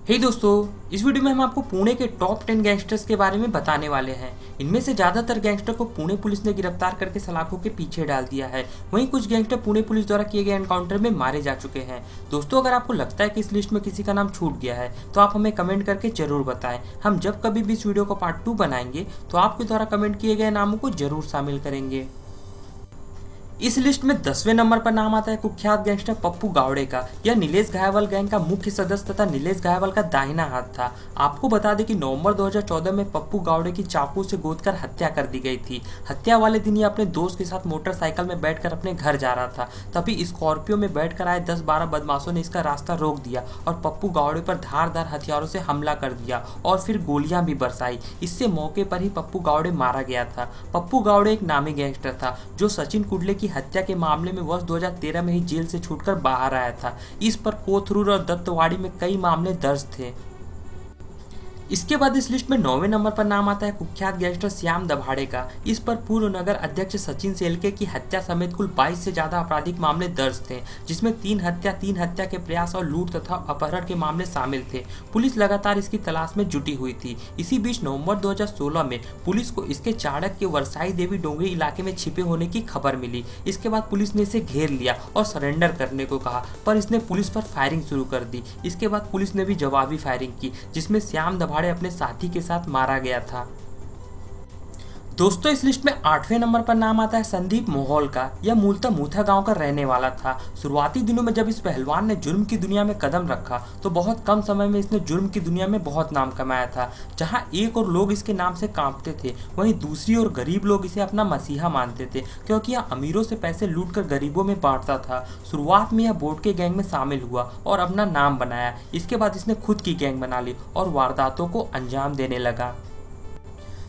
हे दोस्तों, इस वीडियो में हम आपको पुणे के टॉप 10 गैंगस्टर्स के बारे में बताने वाले हैं। इनमें से ज़्यादातर गैंगस्टर को पुणे पुलिस ने गिरफ्तार करके सलाखों के पीछे डाल दिया है। वहीं कुछ गैंगस्टर पुणे पुलिस द्वारा किए गए एनकाउंटर में मारे जा चुके हैं। दोस्तों, अगर आपको लगता है कि इस लिस्ट में किसी का नाम छूट गया है तो आप हमें कमेंट करके जरूर बताएं। हम जब कभी भी इस वीडियो का पार्ट 2 बनाएंगे तो आपके द्वारा कमेंट किए गए नामों को जरूर शामिल करेंगे। इस लिस्ट में 10वें नंबर पर नाम आता है कुख्यात गैंगस्टर पप्पू गावड़े का। यह नीलेश घायवाल गैंग का मुख्य सदस्य तथा नीलेश घायवाल का दाहिना हाथ था। आपको बता दें कि नवंबर 2014 में पप्पू गावड़े की चाकू से गोदकर हत्या कर दी गई थी। हत्या वाले दिन ये अपने दोस्त के साथ मोटरसाइकिल में बैठकर अपने घर जा रहा था। तभी स्कॉर्पियो में बैठकर आए 10-12 बदमाशों ने इसका रास्ता रोक दिया और पप्पू गावड़े पर धारदार हथियारों से हमला कर दिया और फिर गोलियां भी बरसाई। इससे मौके पर ही पप्पू गावड़े मारा गया था। पप्पू गावड़े एक नामी गैंगस्टर था जो सचिन कुडले की हत्या के मामले में वर्ष 2013 में ही जेल से छूटकर बाहर आया था। इस पर कोथरूर और दत्तवाड़ी में कई मामले दर्ज थे। इसके बाद इस लिस्ट में 9वें नंबर पर नाम आता है कुख्यात गैंगस्टर श्याम दभाड़े का। इस पर पूर्व नगर अध्यक्ष सचिन सेलके की हत्या समेत कुल 22 से ज्यादा आपराधिक मामले दर्ज थे, जिसमें 3 हत्या के प्रयास और लूट तथा अपहरण के मामले शामिल थे। पुलिस लगातार इसकी तलाश में जुटी हुई थी। इसी बीच नवंबर 2016 में पुलिस को इसके चाणक के वरसाई देवी डोंगरी इलाके में छिपे होने की खबर मिली। इसके बाद पुलिस ने इसे घेर लिया और सरेंडर करने को कहा, पर इसने पुलिस पर फायरिंग शुरू कर दी। इसके बाद पुलिस ने भी जवाबी फायरिंग की, जिसमें श्याम दभाड़े अपने साथी के साथ मारा गया था। दोस्तों, इस लिस्ट में 8वें नंबर पर नाम आता है संदीप मोहल का। यह मूलतः मूथा गांव का रहने वाला था। शुरुआती दिनों में जब इस पहलवान ने जुर्म की दुनिया में कदम रखा तो बहुत कम समय में इसने जुर्म की दुनिया में बहुत नाम कमाया था। जहां एक और लोग इसके नाम से कांपते थे, वहीं दूसरी ओर गरीब लोग इसे अपना मसीहा मानते थे, क्योंकि यह अमीरों से पैसे लूट कर गरीबों में बांटता था। शुरुआत में यह बोट के गैंग में शामिल हुआ और अपना नाम बनाया। इसके बाद इसने खुद की गैंग बना ली और वारदातों को अंजाम देने लगा।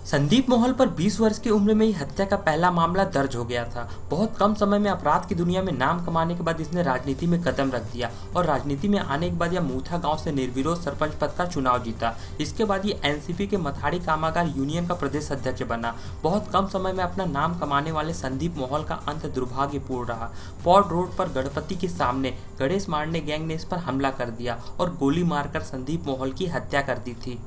संदीप मोहल पर 20 वर्ष की उम्र में ही हत्या का पहला मामला दर्ज हो गया था। बहुत कम समय में अपराध की दुनिया में नाम कमाने के बाद इसने राजनीति में कदम रख दिया और राजनीति में आने के बाद यह मूथा गांव से निर्विरोध सरपंच पद का चुनाव जीता। इसके बाद ये एनसीपी के मथाड़ी कामागार यूनियन का प्रदेश अध्यक्ष बना। बहुत कम समय में अपना नाम कमाने वाले संदीप मोहल का अंत दुर्भाग्यपूर्ण रहा। पॉड रोड पर गणपति के सामने गणेश मारने गैंग ने इस पर हमला कर दिया और गोली मारकर संदीप मोहल की हत्या कर दी थी।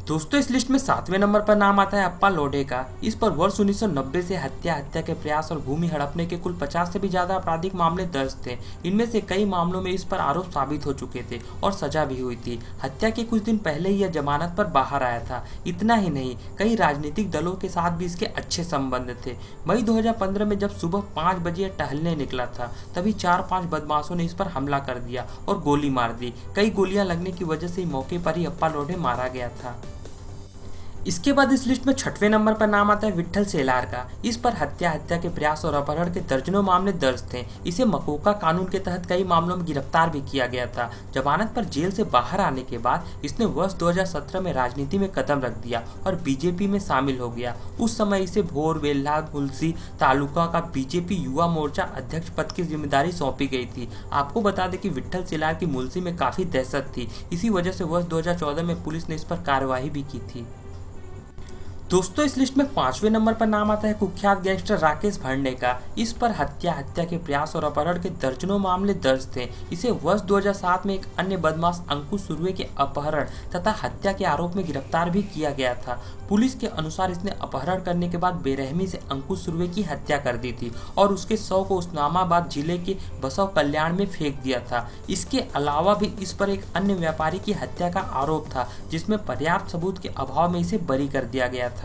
दोस्तों, इस लिस्ट में 7वें नंबर पर नाम आता है अप्पा लोढ़े का। इस पर वर्ष 1990 से हत्या के प्रयास और भूमि हड़पने के कुल 50 से भी ज्यादा आपराधिक मामले दर्ज थे। इनमें से कई मामलों में इस पर आरोप साबित हो चुके थे और सजा भी हुई थी। हत्या के कुछ दिन पहले ही यह जमानत पर बाहर आया था। इतना ही नहीं, कई राजनीतिक दलों के साथ भी इसके अच्छे संबंध थे। मई 2015 में जब सुबह 5 बजे टहलने निकला था, तभी 4-5 बदमाशों ने इस पर हमला कर दिया और गोली मार दी। कई गोलियां लगने की वजह से मौके पर ही अप्पा लोढ़े मारा गया था। इसके बाद इस लिस्ट में 6वें नंबर पर नाम आता है विट्ठल सेलार का। इस पर हत्या के प्रयास और अपहरण के दर्जनों मामले दर्ज थे। इसे मकोका कानून के तहत कई मामलों में गिरफ्तार भी किया गया था। जमानत पर जेल से बाहर आने के बाद इसने वर्ष 2017 में राजनीति में कदम रख दिया और बीजेपी में शामिल हो गया। उस समय इसे भोर वेल्हा मुलसी तालुका का बीजेपी युवा मोर्चा अध्यक्ष पद की जिम्मेदारी सौंपी गई थी। आपको बता दें कि विट्ठल सेलार की मुलसी में काफी दहशत थी। इसी वजह से वर्ष 2014 में पुलिस ने इस पर कार्रवाई भी की थी। दोस्तों, इस लिस्ट में 5वें नंबर पर नाम आता है कुख्यात गैंगस्टर राकेश भंडे का। इस पर हत्या के प्रयास और अपहरण के दर्जनों मामले दर्ज थे। इसे वर्ष 2007 में एक अन्य बदमाश अंकुश सुर्वे के अपहरण तथा हत्या के आरोप में गिरफ्तार भी किया गया था। पुलिस के अनुसार इसने अपहरण करने के बाद बेरहमी से अंकुश सुर्वे की हत्या कर दी थी और उसके शव को उस्मानाबाद जिले के बसव कल्याण में फेंक दिया था। इसके अलावा भी इस पर एक अन्य व्यापारी की हत्या का आरोप था, जिसमें पर्याप्त सबूत के अभाव में इसे बरी कर दिया गया था।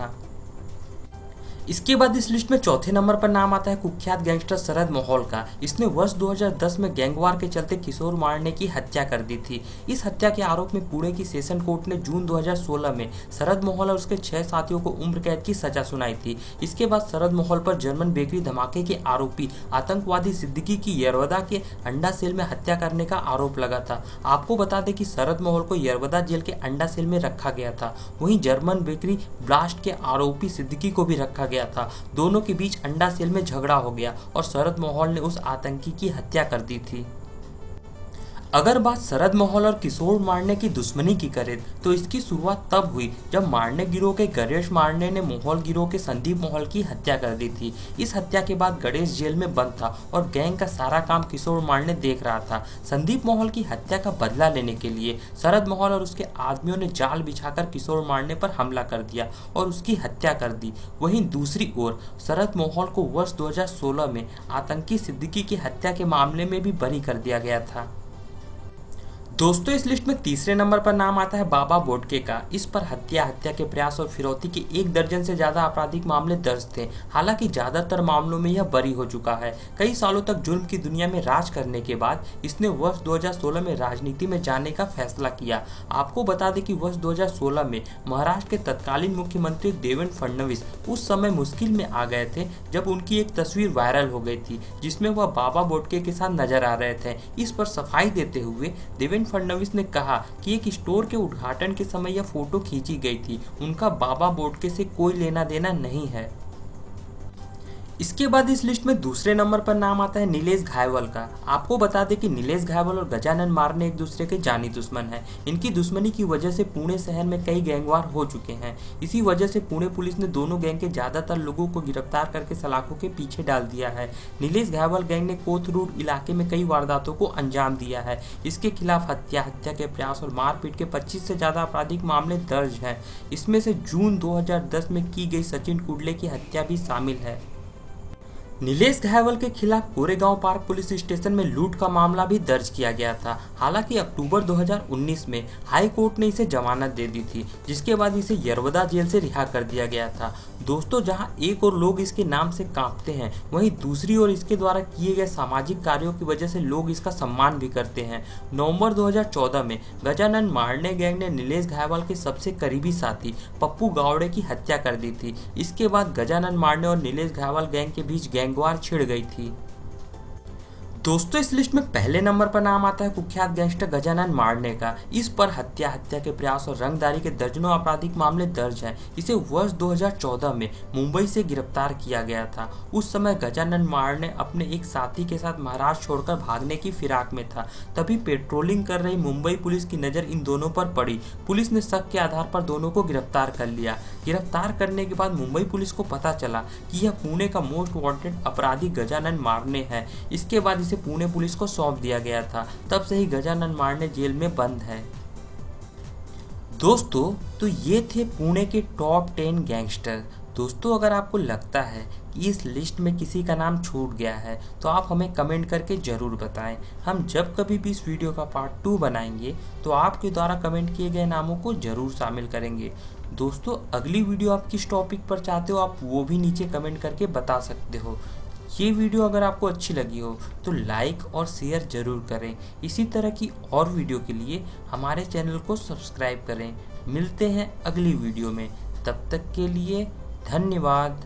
इसके बाद इस लिस्ट में 4थे नंबर पर नाम आता है कुख्यात गैंगस्टर शरद मोहल का। इसने वर्ष 2010 में गैंगवार के चलते किशोर मारने की हत्या कर दी थी। इस हत्या के आरोप में पुणे की सेशन कोर्ट ने जून 2016 में शरद मोहल और उसके 6 साथियों को उम्र कैद की सजा सुनाई थी। इसके बाद शरद मोहल पर जर्मन बेकरी धमाके के आरोपी आतंकवादी सिद्दीकी की यरवदा के अंडा सेल में हत्या करने का आरोप लगा था। आपको बता दें कि शरद मोहल को यरवदा जेल के अंडा सेल में रखा गया था। वहीं जर्मन बेकरी ब्लास्ट के आरोपी सिद्दीकी को भी रखा गया था। दोनों के बीच अंडा सेल में झगड़ा हो गया और शरद मोहल ने उस आतंकी की हत्या कर दी थी। अगर बात शरद महल और किशोर मांडे की दुश्मनी की करें तो इसकी शुरुआत तब हुई जब मांडे गिरोह के गणेश मांडे ने महल गिरोह के संदीप महल की हत्या कर दी थी। इस हत्या के बाद गणेश जेल में बंद था और गैंग का सारा काम किशोर मांडे देख रहा था। संदीप महल की हत्या का बदला लेने के लिए शरद महल और उसके आदमियों ने जाल बिछाकर किशोर मांडे पर हमला कर दिया और उसकी हत्या कर दी। वहीं दूसरी ओर शरद महल को वर्ष 2016 में आतंकी सिद्दीकी की हत्या के मामले में भी बरी कर दिया गया था। दोस्तों, इस लिस्ट में तीसरे नंबर पर नाम आता है बाबा बोडके का। इस पर हत्या के प्रयास और फिरौती के 1 दर्जन से ज्यादा आपराधिक मामले दर्ज थे। हालांकि ज्यादातर मामलों में यह बरी हो चुका है। कई सालों तक जुर्म की दुनिया में राज करने के बाद इसने वर्ष 2016 में राजनीति में जाने का फैसला किया। आपको बता दें कि वर्ष 2016 में महाराष्ट्र के तत्कालीन मुख्यमंत्री देवेंद्र फडणवीस उस समय मुश्किल में आ गए थे जब उनकी एक तस्वीर वायरल हो गई थी जिसमें वह बाबा बोडके के साथ नजर आ रहे थे। इस पर सफाई देते हुए देवेंद्र फडणवीस ने कहा कि एक स्टोर के उद्घाटन के समय यह फोटो खींची गई थी। उनका बाबा बोडके से कोई लेना देना नहीं है। इसके बाद इस लिस्ट में दूसरे नंबर पर नाम आता है नीलेश घायवल का। आपको बता दें कि नीलेश घायवल और गजानन मारने एक दूसरे के जानी दुश्मन हैं। इनकी दुश्मनी की वजह से पुणे शहर में कई गैंगवार हो चुके हैं। इसी वजह से पुणे पुलिस ने दोनों गैंग के ज्यादातर लोगों को गिरफ्तार करके सलाखों के पीछे डाल दिया है। नीलेश घायवल गैंग ने कोथरूड इलाके में कई वारदातों को अंजाम दिया है। इसके खिलाफ हत्या के प्रयास और मारपीट के 25 से ज्यादा आपराधिक मामले दर्ज हैं। इसमें से जून 2010 में की गई सचिन कुडले की हत्या भी शामिल है। नीलेश घायवल के खिलाफ कोरेगांव पार्क पुलिस स्टेशन में लूट का मामला भी दर्ज किया गया था। हालांकि अक्टूबर 2019 में हाई कोर्ट ने इसे जमानत दे दी थी, जिसके बाद इसे यरवदा जेल से रिहा कर दिया गया था। दोस्तों, जहां एक और लोग इसके नाम से कांपते हैं, वहीं दूसरी ओर इसके द्वारा किए गए सामाजिक कार्यों की वजह से लोग इसका सम्मान भी करते हैं। नवंबर 2014 में गजानन मारने गैंग ने नीलेश घायवल के सबसे करीबी साथी पप्पू गावड़े की हत्या कर दी थी। इसके बाद गजानन मारने और नीलेश घायवल गैंग के बीच गैंगवार छिड़ गई थी। दोस्तों, इस लिस्ट में पहले नंबर पर नाम आता है कुख्यात गैंगस्टर गजानन मारने का। इस पर हत्या के प्रयास और रंगदारी के दर्जनों आपराधिक मामले दर्ज हैं। इसे वर्ष 2014 में मुंबई से गिरफ्तार किया गया था। उस समय गजानन मारने अपने एक साथी के साथ महाराष्ट्र छोड़कर भागने की फिराक में था। तभी पेट्रोलिंग कर रही मुंबई पुलिस की नज़र इन दोनों पर पड़ी। पुलिस ने शक के आधार पर दोनों को गिरफ्तार कर लिया। गिरफ्तार करने के बाद मुंबई पुलिस को पता चला कि यह पुणे का मोस्ट वांटेड अपराधी गजानन मारने है। इसके बाद पुणे पुलिस को सौंप दिया गया था। तब से ही गजानन मारने जेल में बंद है। दोस्तों, तो ये थे पुणे के टॉप 10 गैंगस्टर। दोस्तों, अगर आपको लगता है कि इस लिस्ट में किसी का नाम छूट गया है तो आप हमें कमेंट करके ज़रूर बताएं। हम जब कभी भी इस वीडियो का पार्ट 2 बनाएंगे तो आपके द्वारा कमेंट किए गए नामों को ज़रूर शामिल करेंगे। दोस्तों, अगली वीडियो आप किस टॉपिक पर चाहते हो आप वो भी नीचे कमेंट करके बता सकते हो। ये वीडियो अगर आपको अच्छी लगी हो तो लाइक और शेयर ज़रूर करें। इसी तरह की और वीडियो के लिए हमारे चैनल को सब्सक्राइब करें। मिलते हैं अगली वीडियो में, तब तक के लिए धन्यवाद।